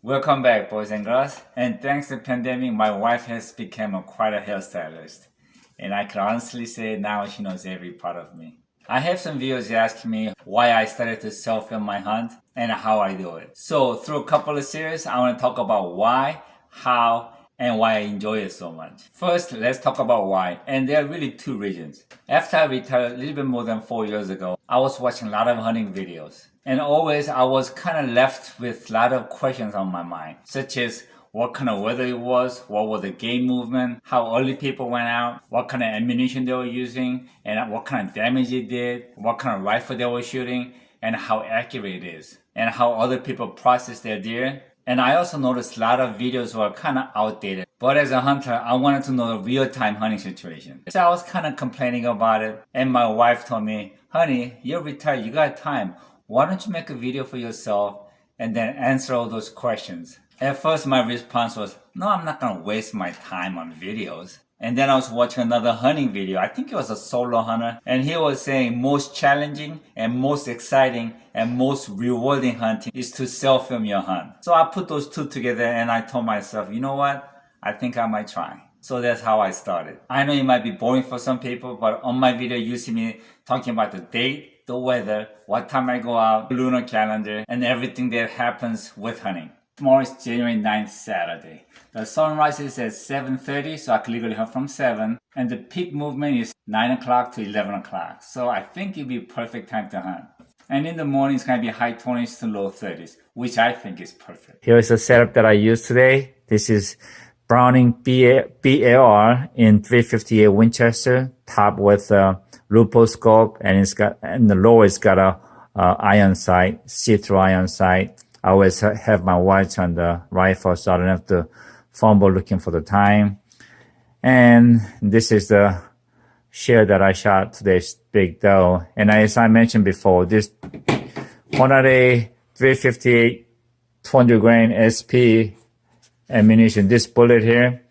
Welcome back, boys and girls. And thanks to the pandemic, my wife has become quite a hairstylist. And I can honestly say now she knows every part of me. I have some viewers asking me why I started to self-film my hunt and how I do it. So through a couple of series, I want to talk about why, how, and why I enjoy it so much. First, let's talk about why. And there are really two reasons. After I retired a little bit more than 4 years ago, I was watching a lot of hunting videos. And always I was kind of left with a lot of questions on my mind, such as what kind of weather it was, what was the game movement, how early people went out, what kind of ammunition they were using, and what kind of damage it did, what kind of rifle they were shooting, and how accurate it is, and how other people process their deer. And I also noticed a lot of videos were kind of outdated. But as a hunter, I wanted to know the real-time hunting situation. So I was kind of complaining about it, and my wife told me, honey, you're retired, you got time. Why don't you make a video for yourself and then answer all those questions? At first, my response was, no, I'm not going to waste my time on videos. And then I was watching another hunting video. I think it was a solo hunter. And he was saying most challenging and most exciting and most rewarding hunting is to self-film your hunt. So I put those two together and I told myself, you know what? I think I might try. So that's how I started. I know it might be boring for some people, but on my video, you see me talking about the date, the weather, what time I go out, lunar calendar, and everything that happens with hunting. Tomorrow is January 9th, Saturday. The sunrise is at 7:30, so I can legally hunt from 7. And the peak movement is 9 o'clock to 11 o'clock. So I think it'll be a perfect time to hunt. And in the morning, it's going to be high 20s to low 30s, which I think is perfect. Here's the setup that I use today. This is Browning BAR in 358 Winchester, top with a Lupo scope, and the lower it's got a iron sight, see-through iron sight. I always have my watch on the rifle so I don't have to fumble looking for the time. And this is the share that I shot today's big doe. And as I mentioned before, this Hornady 358 200 grain SP ammunition, this bullet here,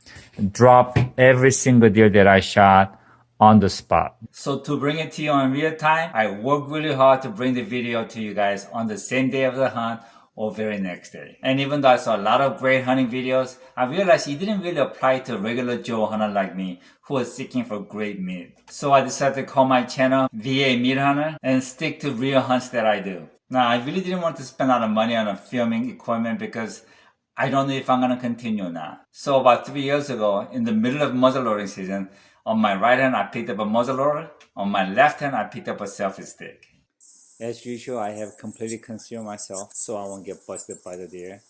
dropped every single deer that I shot on the spot. So to bring it to you in real time, I worked really hard to bring the video to you guys on the same day of the hunt or very next day. And even though I saw a lot of great hunting videos, I realized it didn't really apply to a regular Joe hunter like me who was seeking for great meat. So I decided to call my channel VA Meat Hunter and stick to real hunts that I do. Now, I really didn't want to spend a lot of money on a filming equipment because I don't know if I'm going to continue now. So about 3 years ago, in the middle of muzzleloading season, on my right hand, I picked up a muzzleloader. On my left hand, I picked up a selfie stick. As usual, I have completely concealed myself so I won't get busted by the deer.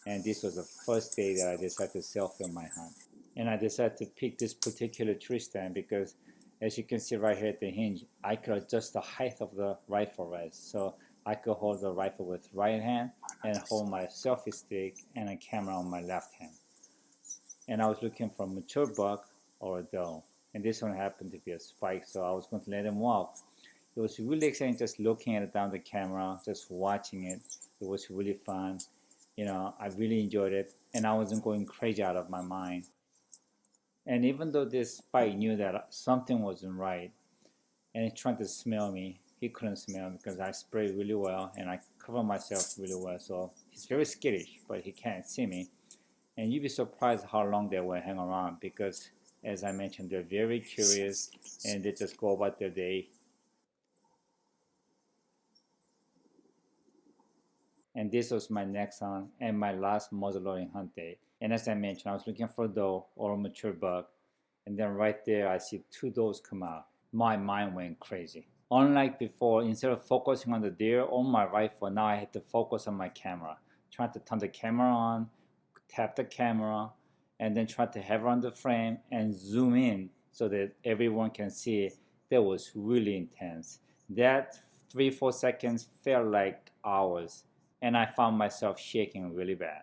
And this was the first day that I decided to self-film my hunt. And I decided to pick this particular tree stand because, as you can see right here at the hinge, I could adjust the height of the rifle rest. So I could hold the rifle with right hand and hold my selfie stick and a camera on my left hand. And I was looking for a mature buck or a doe. And this one happened to be a spike, so I was going to let him walk. It was really exciting just looking at it down the camera, just watching it. It was really fun. You know, I really enjoyed it, and I wasn't going crazy out of my mind. And even though this spike knew that something wasn't right, and he tried to smell me, he couldn't smell me because I sprayed really well and I cover myself really well. So he's very skittish, but he can't see me. And you'd be surprised how long they will hang around because, as I mentioned, they're very curious and they just go about their day. And this was my next hunt and my last muzzleloading hunt day. And as I mentioned, I was looking for a doe or a mature buck. And then right there, I see two does come out. My mind went crazy. Unlike before, instead of focusing on the deer or my rifle, now I had to focus on my camera. Trying to turn the camera on, tap the camera, and then try to have it on the frame and zoom in so that everyone can see it. That was really intense. That 3-4 seconds felt like hours. And I found myself shaking really bad.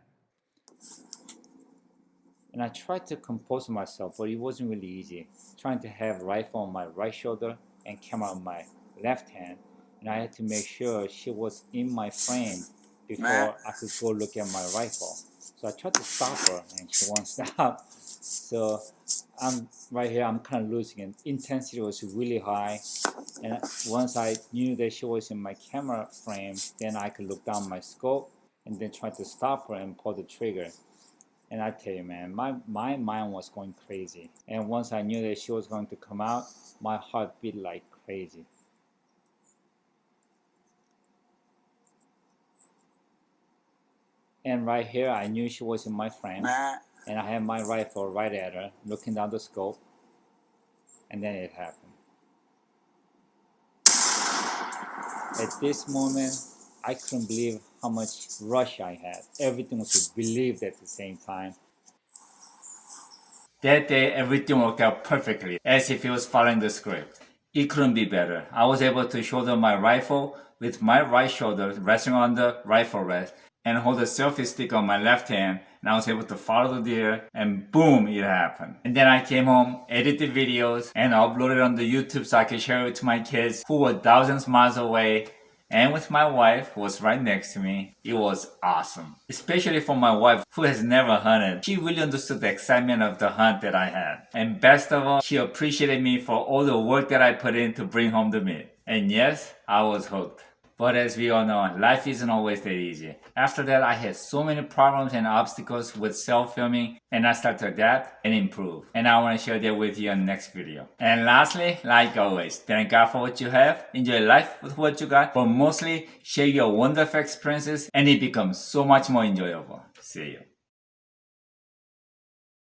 And I tried to compose myself, but it wasn't really easy. Trying to have rifle on my right shoulder and camera on my left hand, and I had to make sure she was in my frame before I could go look at my rifle. So I tried to stop her, and she won't stop. So I'm right here. I'm kind of losing it. Intensity was really high, and once I knew that she was in my camera frame, then I could look down my scope and then tried to stop her and pull the trigger. And I tell you, man, my mind was going crazy. And once I knew that she was going to come out, my heart beat like crazy. And right here, I knew she was in my frame. And I had my rifle right at her, looking down the scope. And then it happened. At this moment, I couldn't believe how much rush I had. Everything was relieved at the same time. That day, everything worked out perfectly, as if it was following the script. It couldn't be better. I was able to shoulder my rifle with my right shoulder resting on the rifle rest and hold the selfie stick on my left hand, and I was able to follow the deer, and boom, it happened. And then I came home, edited videos, and uploaded on the YouTube so I could share it to my kids who were thousands of miles away, and with my wife who was right next to me. It was awesome. Especially for my wife who has never hunted. She really understood the excitement of the hunt that I had. And best of all, she appreciated me for all the work that I put in to bring home the meat. And yes, I was hooked. But as we all know, life isn't always that easy. After that, I had so many problems and obstacles with self-filming, and I started to adapt and improve. And I want to share that with you in the next video. And lastly, like always, thank God for what you have, enjoy life with what you got, but mostly share your wonderful experiences, and it becomes so much more enjoyable. See you.